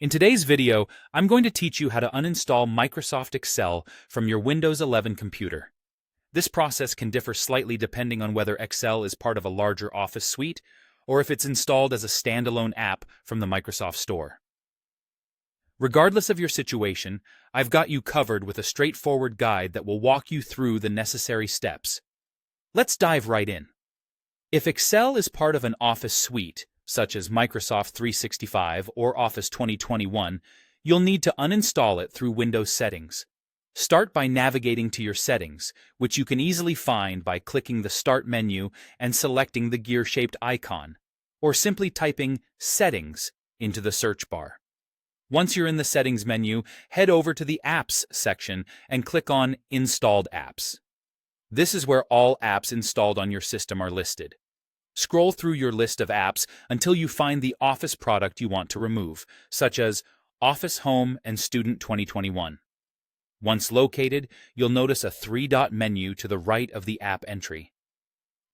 In today's video, I'm going to teach you how to uninstall Microsoft Excel from your Windows 11 computer. This process can differ slightly depending on whether Excel is part of a larger Office suite or if it's installed as a standalone app from the Microsoft Store. Regardless of your situation, I've got you covered with a straightforward guide that will walk you through the necessary steps. Let's dive right in. If Excel is part of an Office suite, such as Microsoft 365 or Office 2021, you'll need to uninstall it through Windows Settings. Start by navigating to your settings, which you can easily find by clicking the Start menu and selecting the gear-shaped icon, or simply typing Settings into the search bar. Once you're in the Settings menu, head over to the Apps section and click on Installed Apps. This is where all apps installed on your system are listed. Scroll through your list of apps until you find the Office product you want to remove, such as Office Home and Student 2021. Once located, you'll notice a three-dot menu to the right of the app entry.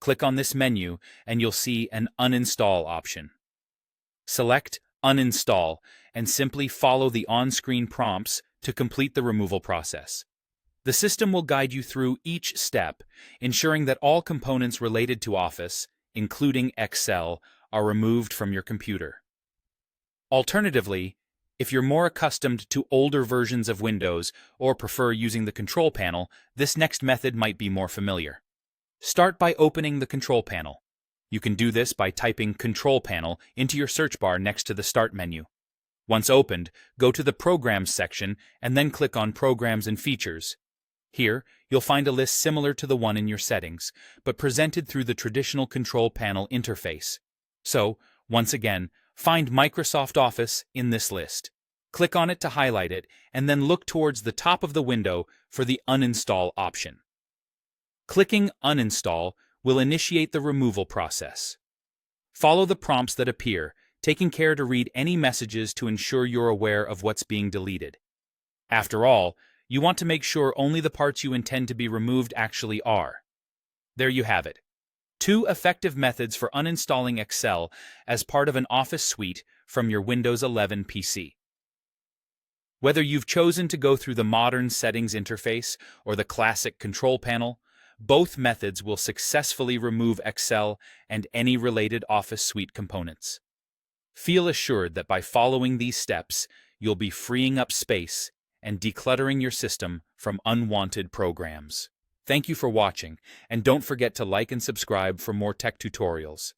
Click on this menu and you'll see an Uninstall option. Select Uninstall and simply follow the on-screen prompts to complete the removal process. The system will guide you through each step, ensuring that all components related to Office, including Excel, are removed from your computer. Alternatively, if you're more accustomed to older versions of Windows or prefer using the control panel, this next method might be more familiar. Start by opening the control panel. You can do this by typing Control Panel into your search bar next to the Start menu. Once opened, go to the Programs section and then click on Programs and Features. Here, you'll find a list similar to the one in your settings, but presented through the traditional control panel interface. So, once again, find Microsoft Office in this list. Click on it to highlight it, and then look towards the top of the window for the Uninstall option. Clicking Uninstall will initiate the removal process. Follow the prompts that appear, taking care to read any messages to ensure you're aware of what's being deleted. After all, you want to make sure only the parts you intend to be removed actually are. There you have it. 2 effective methods for uninstalling Excel as part of an Office suite from your Windows 11 PC. Whether you've chosen to go through the modern settings interface or the classic control panel, both methods will successfully remove Excel and any related Office suite components. Feel assured that by following these steps, you'll be freeing up space and decluttering your system from unwanted programs. Thank you for watching, and don't forget to like and subscribe for more tech tutorials.